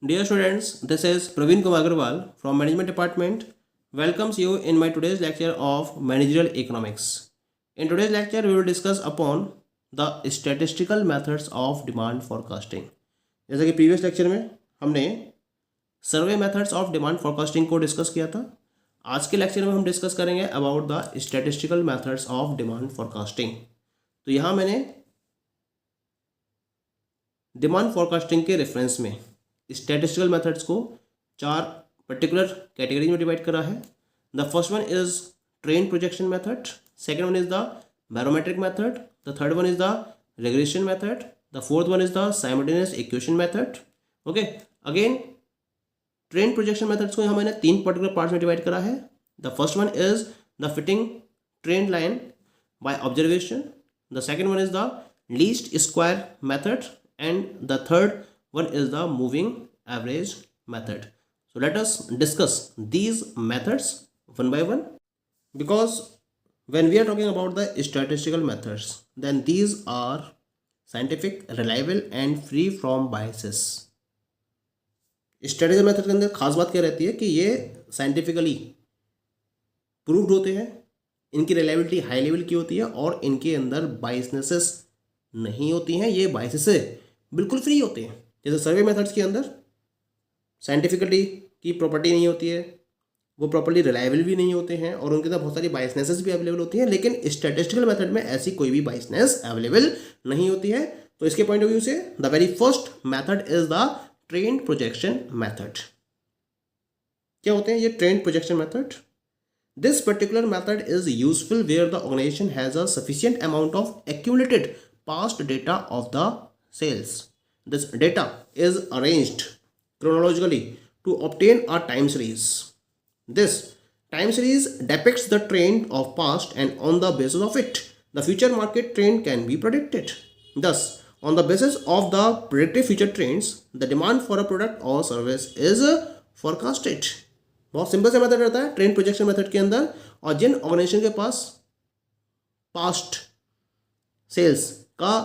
Dear students, this is Praveen Kumar Agarwal from Management Department. Welcomes you in my today's lecture of Managerial Economics. In today's lecture, we will discuss upon the statistical methods of demand forecasting. जैसा कि previous lecture में हमने सर्वे methods of demand forecasting को discuss किया था, आज के lecture में हम डिस्कस करेंगे about the statistical methods of demand forecasting. तो यहाँ मैंने डिमांड फोरकास्टिंग के रेफरेंस में स्टैटिस्टिकल मेथड्स को चार पर्टिकुलर कैटेगरी में डिवाइड करा है। The first one is trend projection method, second one is the barometric method, the third one is the regression method, the fourth one is the simultaneous equation method. Okay, again trend projection methods को यहाँ मैंने तीन particular parts में divide करा है। The first one is the fitting trend line by observation, the second one is the least square method, and the third one is the moving average method. So let us discuss these methods one by one, because when we are talking about the statistical methods, then these are scientific, reliable and free from biases. Statistical method के अंदर खास बात क्या रहती है कि ये scientifically proved होते हैं, इनकी रिलायबिलिटी हाई लेवल की होती है और इनके अंदर बाइसनेसेस नहीं होती हैं, ये बाइसेस से बिल्कुल फ्री होते हैं। जैसे सर्वे मेथड्स के अंदर साइंटिफिकली की प्रॉपर्टी नहीं होती है, वो प्रॉपर्ली रिलायबल भी नहीं होते हैं और उनके अंदर बहुत सारी बाइसनेसेस भी अवेलेबल होती हैं, लेकिन स्टैटिस्टिकल मेथड में ऐसी कोई भी बाइसनेस अवेलेबल नहीं होती है। तो इसके पॉइंट ऑफ व्यू से the very first method is the trend projection method. क्या होते हैं ये trend projection method? This particular method is useful where the organisation has a sufficient amount of accumulated past data of the sales. This data is arranged chronologically to obtain a time series. This time series depicts the trend of past, and on the basis of it, the future market trend can be predicted. Thus, on the basis of the predicted future trends, the demand for a product or service is forecasted. बहुत simple सा method रहता है trend projection method के अंदर, और जिन organisation के पास past sales का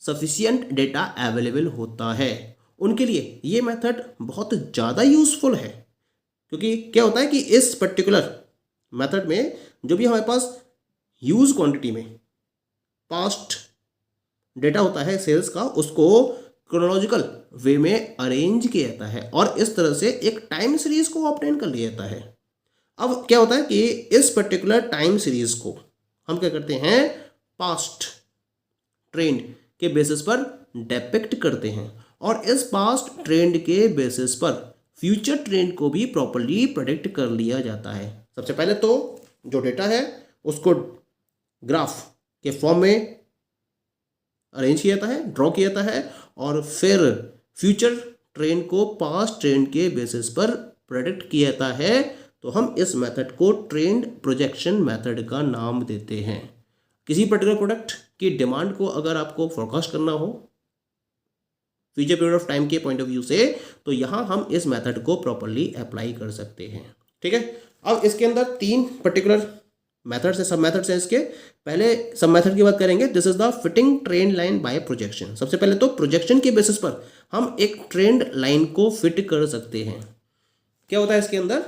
sufficient data available होता है उनके लिए ये मेथड बहुत ज़्यादा यूज़फुल है। क्योंकि क्या होता है कि इस पर्टिकुलर मेथड में जो भी हमारे पास ह्यूज क्वांटिटी में पास्ट डेटा होता है सेल्स का, उसको क्रोनोलॉजिकल वे में अरेंज किया जाता है और इस तरह से एक टाइम सीरीज को ऑब्टेन कर लिया जाता है। अब क्या होता है कि इस पर्टिकुलर टाइम सीरीज को हम क्या करते हैं, पास्ट ट्रेंड के बेसिस पर डिपिक्ट करते हैं और इस पास्ट ट्रेंड के बेसिस पर फ्यूचर ट्रेंड को भी प्रॉपर्ली प्रेडिक्ट कर लिया जाता है। सबसे पहले तो जो डेटा है उसको ग्राफ के फॉर्म में अरेंज किया जाता है, ड्रॉ किया जाता है और फिर फ्यूचर ट्रेंड को पास्ट ट्रेंड के बेसिस पर प्रेडिक्ट किया जाता है। तो हम इस मेथड को ट्रेंड प्रोजेक्शन मेथड का नाम देते हैं। किसी पर्टिकुलर प्रोडक्ट की डिमांड को अगर आपको फोरकास्ट करना हो फ्यूचर पीरियड ऑफ टाइम के पॉइंट ऑफ व्यू से, तो यहाँ हम इस मेथड को प्रॉपर्ली अप्लाई कर सकते हैं। ठीक है, अब इसके अंदर तीन पर्टिकुलर मेथड्स हैं, सब मेथड्स हैं इसके। पहले सब मेथड की बात करेंगे। This is the fitting trend line by projection. सबसे पहले तो प्रोजेक्शन के बेसिस पर हम एक ट्रेंड लाइन को फिट कर सकते हैं। क्या होता है इसके अंदर,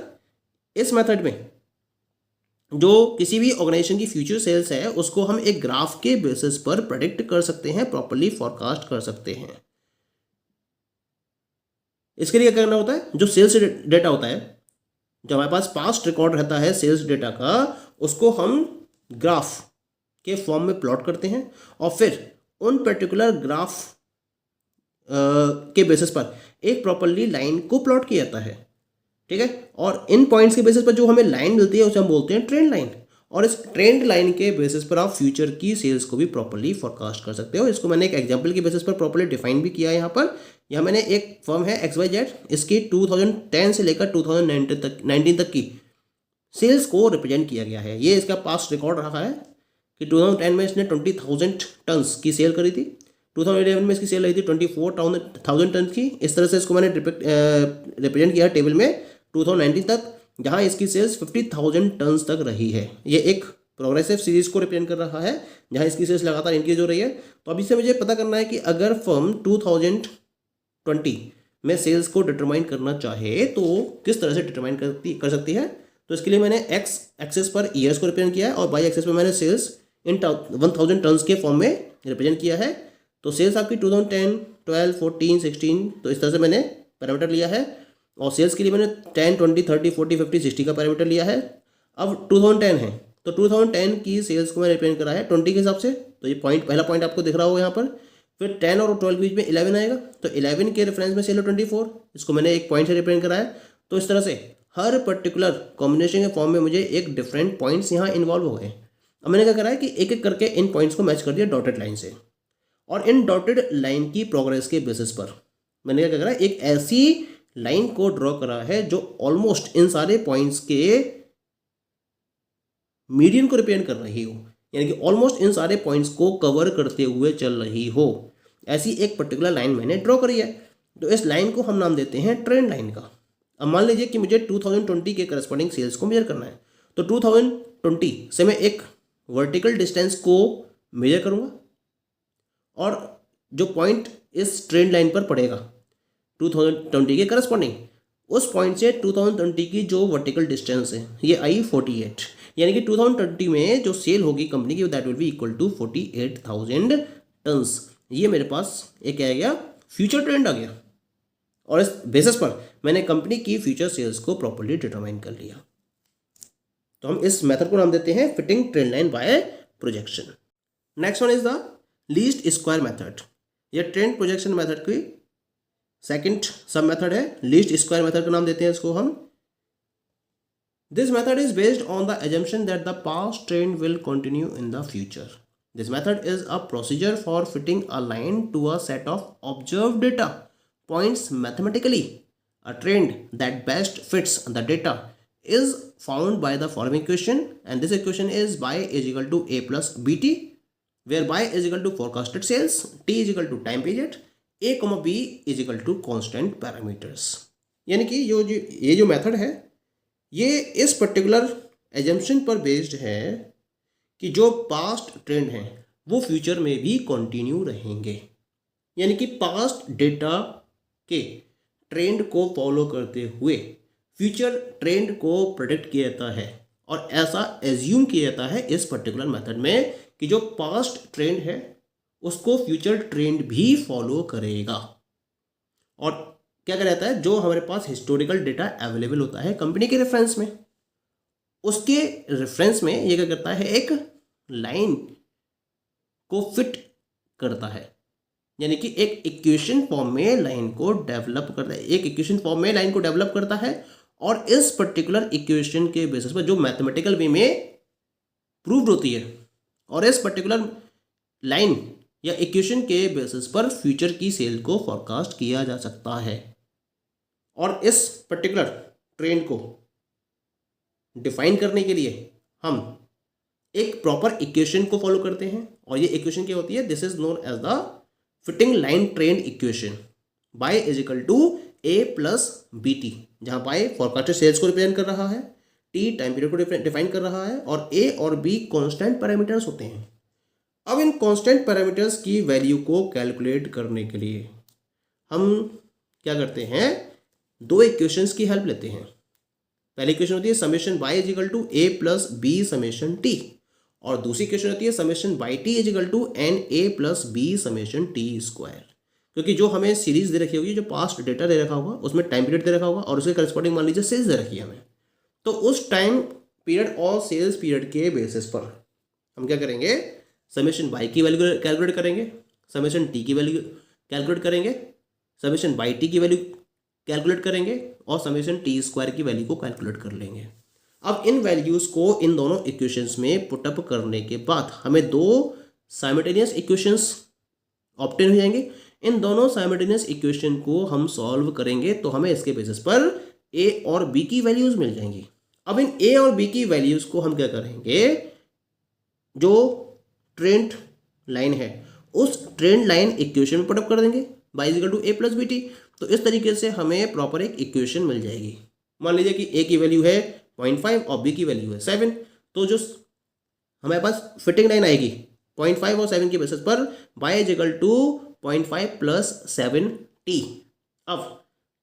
इस मेथड में जो किसी भी ऑर्गेनाइजेशन की फ्यूचर सेल्स है उसको हम एक ग्राफ के बेसिस पर प्रेडिक्ट कर सकते हैं, प्रॉपर्ली फॉरकास्ट कर सकते हैं। इसके लिए क्या करना होता है, जो सेल्स डेटा होता है, जो हमारे पास पास्ट रिकॉर्ड रहता है सेल्स डेटा का, उसको हम ग्राफ के फॉर्म में प्लॉट करते हैं और फिर उन पर्टिकुलर ग्राफ के बेसिस पर एक प्रॉपर्ली लाइन को प्लॉट किया जाता है। ठीक है, और इन पॉइंट्स के बेसिस पर जो हमें लाइन मिलती है उसे हम बोलते हैं ट्रेंड लाइन, और इस ट्रेंड लाइन के बेसिस पर आप फ्यूचर की सेल्स को भी प्रॉपर्ली फोरकास्ट कर सकते हो। इसको मैंने एक एग्जांपल के बेसिस पर प्रॉपर्ली डिफाइन भी किया है। यहाँ मैंने एक फर्म है XYZ, इसकी 2010 से लेकर 2019 तक की सेल्स को रिप्रेजेंट किया गया है। ये इसका पास्ट रिकॉर्ड रहा है कि 2010 में इसने 20,000 टन्स की सेल करी थी, 2011 में इसकी सेल रही थी 24,000 टन की। इस तरह से इसको मैंने रिप्रेजेंट किया टेबल में 2019 तक, जहां इसकी सेल्स 50,000 टन्स तक रही है। ये एक प्रोग्रेसिव सीरीज को रिप्रेजेंट कर रहा है जहां इसकी सेल्स लगातार इंक्रीज हो रही है। तो अभी से मुझे पता करना है कि अगर फर्म 2020 में सेल्स को डिटरमाइन करना चाहे तो किस तरह से डिटरमाइन कर सकती है। तो इसके लिए मैंने एक्स एक्सेस पर ईयर्स को रिप्रेजेंट किया है और वाई एक्सेस पर मैंने सेल्स इन 1000 टन्स के फॉर्म में रिप्रेजेंट किया है। तो सेल्स आपकी 2010, 12, 14, 16, तो इस तरह से मैंने पैरामीटर लिया है और सेल्स के लिए मैंने 10, 20, 30, 40, 50, 60 का पैरामीटर लिया है। अब 2010 है तो 2010 की सेल्स को मैंने रिप्रेजेंट करा है 20 के हिसाब से, तो ये पॉइंट पहला पॉइंट आपको दिख रहा होगा यहाँ पर। फिर 10 और 12 के बीच में 11 आएगा, तो 11 के रेफरेंस में सेल 24, इसको मैंने एक पॉइंट से रिप्रेजेंट करा है। तो इस तरह से हर पर्टिकुलर कॉम्बिनेशन के फॉर्म में मुझे एक डिफरेंट पॉइंट्स यहाँ इन्वॉल्व हो गए। अब मैंने क्या करा है कि एक एक करके इन पॉइंट्स को मैच कर दिया डॉटेड लाइन से, और इन डॉटेड लाइन की प्रोग्रेस के बेसिस पर मैंने क्या करा है एक ऐसी लाइन को ड्रॉ करा है जो ऑलमोस्ट इन सारे पॉइंट्स के मीडियन को रिप्रेजेंट कर रही हो, यानी कि ऑलमोस्ट इन सारे पॉइंट्स को कवर करते हुए चल रही हो, ऐसी एक पर्टिकुलर लाइन मैंने ड्रॉ करी है। तो इस लाइन को हम नाम देते हैं ट्रेंड लाइन का। अब मान लीजिए कि मुझे 2020 के करस्पॉन्डिंग सेल्स को मेजर करना है, तो 2020 से मैं एक वर्टिकल डिस्टेंस को मेजर करूंगा और जो पॉइंट इस ट्रेंड लाइन पर पड़ेगा 2020 के करस्पॉन्डिंग, उस पॉइंट से 2020 की जो वर्टिकल डिस्टेंस है ये आई 48, यानी कि 2020 में जो सेल होगी कंपनी की that will be equal to 48,000 tons. ये मेरे पास एक आ गया फ्यूचर ट्रेंड आ गया, और इस बेसिस पर मैंने कंपनी की फ्यूचर सेल्स को प्रॉपर्ली डिटरमाइन कर लिया। तो हम इस मेथड को नाम देते हैं fitting trend line by projection. Next one is the least square method. यह ट्रेंड प्रोजेक्शन मेथड की सेकंड सब मेथड है। लीस्ट स्क्वायर मेथड का नाम देते हैं इसको हम। This method is based on the assumption that the past trend will continue in the future. This method is a procedure for fitting a line to a set of observed data points mathematically. A trend that best fits the data is found by the following equation, and this equation is y is equal to a plus bt, where y is equal to forecasted sales, t is equal to time period, a comma b is equal to constant parameters. यानी कि ये जो method है ये इस particular assumption पर based है कि जो पास्ट ट्रेंड हैं वो फ्यूचर में भी कंटिन्यू रहेंगे, यानी कि पास्ट डेटा के ट्रेंड को फॉलो करते हुए फ्यूचर ट्रेंड को प्रेडिक्ट किया जाता है, और ऐसा एज्यूम किया जाता है इस पर्टिकुलर मेथड में कि जो पास्ट ट्रेंड है उसको फ्यूचर ट्रेंड भी फॉलो करेगा। और क्या क्या रहता है, जो हमारे पास हिस्टोरिकल डेटा अवेलेबल होता है कंपनी के रेफरेंस में, उसके रेफरेंस में ये क्या करता है एक लाइन को फिट करता है, यानी कि एक इक्वेशन फॉर्म में लाइन को डेवलप करता है, एक इक्वेशन फॉर्म में लाइन को डेवलप करता है, और इस पर्टिकुलर इक्वेशन के बेसिस पर जो मैथमेटिकल वे में प्रूव्ड होती है, और इस पर्टिकुलर लाइन या इक्वेशन के बेसिस पर फ्यूचर की सेल को फॉरकास्ट किया जा सकता है। और इस पर्टिकुलर ट्रेंड को डिफाइन करने के लिए हम एक प्रॉपर इक्वेशन को फॉलो करते हैं, और ये इक्वेशन क्या होती है, this is known as the fitting line trend equation. Y is equal to a plus b t, जहाँ बाय फॉरकास्टेड सेल्स को रिप्रेजेंट कर रहा है, टी टाइम पीरियड को डिफाइन कर रहा है, और ए और बी कॉन्स्टेंट पैरामीटर्स होते हैं। अब इन कॉन्स्टेंट पैरामीटर्स की वैल्यू को कैलकुलेट करने के लिए हम क्या करते हैं, दो इक्वेशंस की हेल्प लेते हैं। पहली इक्वेशन होती है summation y is equal to a plus b summation t, और दूसरी इक्वेशन होती है summation y t is equal to n a plus b summation t square. क्योंकि जो हमें सीरीज दे रखी होगी, जो पास्ट डेटा दे रखा होगा, उसमें टाइम पीरियड दे रखा होगा, और उसके करस्पॉन्डिंग मान लीजिए सेल्स दे रखी है हमें, तो उस टाइम पीरियड और सेल्स पीरियड के बेसिस पर हम क्या करेंगे, समेशन बाई की वैल्यू कैलकुलेट करेंगे, समेशन टी की वैल्यू कैलकुलेट करेंगे, समेशन बाई टी की वैल्यू कैलकुलेट करेंगे, और समेशन टी स्क्वायर की वैल्यू को कैलकुलेट कर लेंगे। अब इन वैल्यूज़ को इन दोनों इक्वेशंस में पुटअप करने के बाद हमें दो साइमल्टेनियस इक्वेशंस ऑब्टेन हो जाएंगे। इन दोनों साइमल्टेनियस इक्वेशन को हम सॉल्व करेंगे तो हमें इसके बेसिस पर ए और बी की वैल्यूज़ मिल जाएंगी। अब इन ए और बी की वैल्यूज़ को हम क्या करेंगे, जो ट्रेंड लाइन है उस ट्रेंड लाइन इक्वेशन में पुटअप कर देंगे, y is equal to a plus b t. तो इस तरीके से हमें प्रॉपर एक इक्वेशन मिल जाएगी। मान लीजिए कि ए की वैल्यू है 0.5 और बी की वैल्यू है 7, तो जो हमारे पास फिटिंग लाइन आएगी 0.5 और 7 के बेसिस पर y is equal to 0.5 plus 7t। अब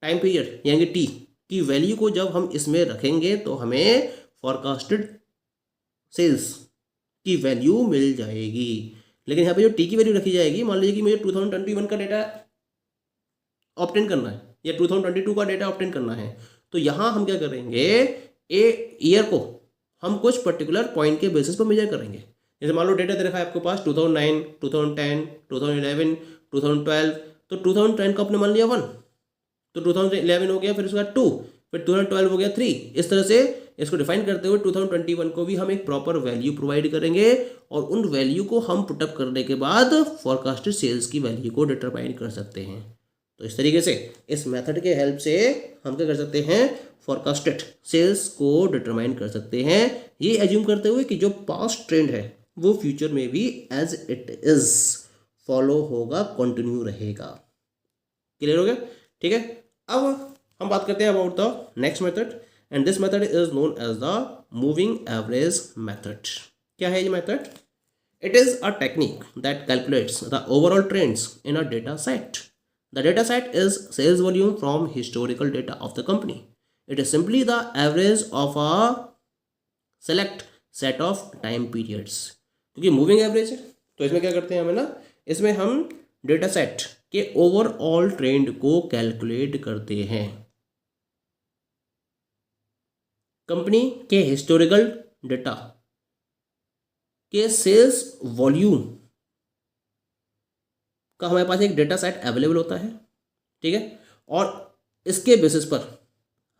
टाइम पीरियड यानी टी की वैल्यू को जब हम इसमें रखेंगे तो हमें फॉरकास्टेड सेल्स की वैल्यू मिल जाएगी। लेकिन यहाँ पे जो टी की वैल्यू रखी जाएगी, मान लीजिए कि मुझे 2021 का डेटा ऑब्टेन करना है या 2022 का डेटा ऑब्टेन करना है, तो यहाँ हम क्या करेंगे, ए ईयर को हम कुछ पर्टिकुलर पॉइंट के बेसिस पर मेजर करेंगे। जैसे मान लो डेटा दे रखा है आपके पास 2009, 2010, 2011, 2012, तो 2010 का आपने मान लिया 1, तो 2011 हो गया, फिर उसके बाद 2, फिर 2012 हो गया 3। इस तरह से इसको डिफाइन करते हुए 2021 को भी हम एक प्रॉपर वैल्यू प्रोवाइड करेंगे और उन वैल्यू को हम पुटअप करने के बाद फॉरकास्टेड सेल्स की वैल्यू को डिटरमाइन कर सकते हैं। तो इस तरीके से इस मेथड के हेल्प से हम क्या कर सकते हैं, फॉरकास्टेड सेल्स को डिटरमाइन कर सकते हैं, ये एज्यूम करते हुए कि जो पास्ट ट्रेंड है वो फ्यूचर में भी एज इट इज फॉलो होगा, कंटिन्यू रहेगा। क्लियर हो गया? ठीक है, अब हम बात करते हैं about the next method, and this method is known as the moving average method. क्या है ये method? It is a technique that calculates the overall trends in a data set. The data set is sales volume from historical data of the company. It is simply the average of a select set of time periods. क्योंकि moving average है तो इसमें क्या करते हैं हमें ना, इसमें हम डेटा सेट के ओवरऑल ट्रेंड को कैलकुलेट करते हैं। कंपनी के हिस्टोरिकल डेटा के सेल्स वॉल्यूम का हमारे पास एक डेटा सेट अवेलेबल होता है, ठीक है, और इसके बेसिस पर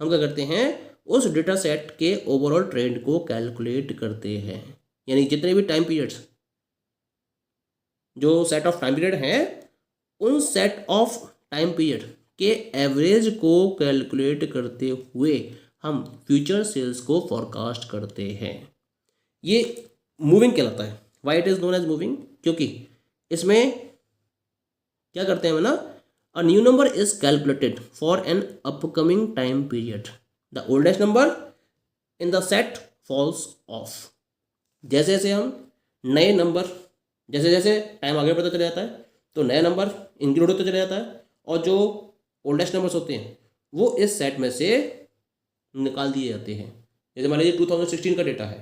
हम क्या करते हैं, उस डेटा सेट के ओवरऑल ट्रेंड को कैलकुलेट करते हैं। यानी जितने भी टाइम पीरियड्स, जो सेट ऑफ टाइम पीरियड हैं, उन सेट ऑफ टाइम पीरियड के एवरेज को कैलकुलेट करते हुए हम फ्यूचर सेल्स को फॉरकास्ट करते हैं। ये मूविंग कहलाता है। Why it is known as moving? क्योंकि इसमें क्या करते हैं ना, a new number is calculated for an upcoming time period, the oldest number in the set falls off. जैसे जैसे हम नए नंबर, जैसे जैसे टाइम आगे बढ़ता चला जाता है तो नया नंबर इंक्लूड होता चला जाता है, और जो ओल्डेस्ट नंबर्स होते हैं वो इस सेट में से निकाल दिए जाते हैं। जैसे मान लीजिए 2016 का डेटा है,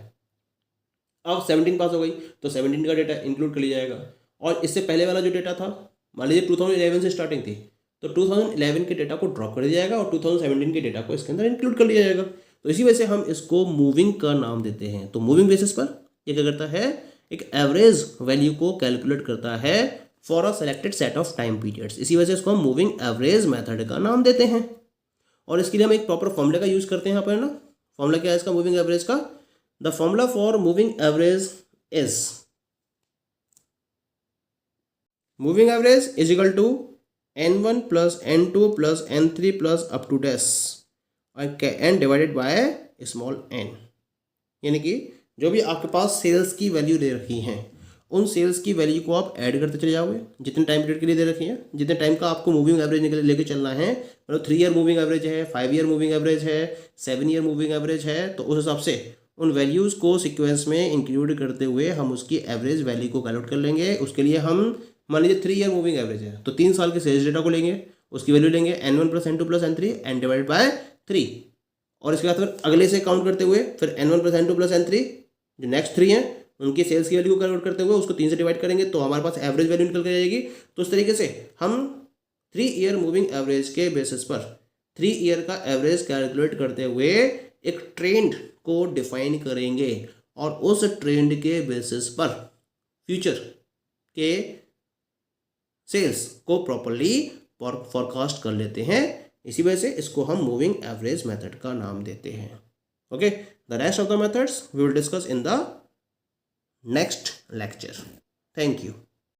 अब 17 पास हो गई तो 17 का डेटा इंक्लूड कर लिया जाएगा, और इससे पहले वाला जो डेटा था, मान लीजिए 2011 से स्टार्टिंग थी, तो 2011 के डेटा को ड्रॉप कर दिया जाएगा और 2017 के डेटा को इसके अंदर इंक्लूड कर लिया जाएगा। तो इसी वजह से हम इसको मूविंग का नाम देते हैं। तो मूविंग बेसिस पर ये क्या करता है, एक एवरेज वैल्यू को कैलकुलेट करता है for a selected set of time periods. इसी वजह से इसको हम मूविंग एवरेज मेथड का नाम देते हैं। और इसके लिए हम एक प्रॉपर फॉर्मूले का यूज करते हैं यहाँ पर ना। फॉर्मूला क्या है इसका मूविंग एवरेज का? The formula for moving average is moving average is equal to n1 plus n2 plus n3 plus up to dash n divided by small n। यानी कि जो भी आपके पास सेल्स की वैल्यू दे रखी हैं, उन सेल्स की वैल्यू को आप ऐड करते चले जाओगे जितने टाइम पीरियड के लिए दे रखी है, जितने टाइम का आपको मूविंग एवरेज लेके चलना है। मतलब 3 ईयर मूविंग एवरेज है, 5 ईयर मूविंग एवरेज है, 7 ईयर मूविंग एवरेज है, तो उस हिसाब से उन वैल्यूज़ को सीक्वेंस में इंक्लूड करते हुए हम उसकी एवरेज वैल्यू को कैलकुलेट कर लेंगे। उसके लिए हम मान लीजिए 3 ईयर मूविंग एवरेज है तो 3 साल के सेल्स डेटा को लेंगे, उसकी वैल्यू लेंगे n1 plus n2 plus n3 n divided bye 3, और इसके बाद फिर अगले से काउंट करते हुए फिर n1 plus n2 plus n3 जो नेक्स्ट 3 हैं उनकी सेल्स की वैल्यू को कैलकुलेट करते हुए उसको 3 से डिवाइड करेंगे तो हमारे पास एवरेज वैल्यू निकल कर जाएगी। तो इस तरीके से हम 3 ईयर मूविंग एवरेज के बेसिस पर 3 ईयर का एवरेज कैलकुलेट करते हुए एक ट्रेंड को डिफाइन करेंगे और उस ट्रेंड के बेसिस पर फ्यूचर के सेल्स को प्रॉपरली फॉरकास्ट कर लेते हैं। इसी वजह से इसको हम मूविंग एवरेज मेथड का नाम देते हैं। Okay, the rest of the methods we will discuss in the next lecture. Thank you.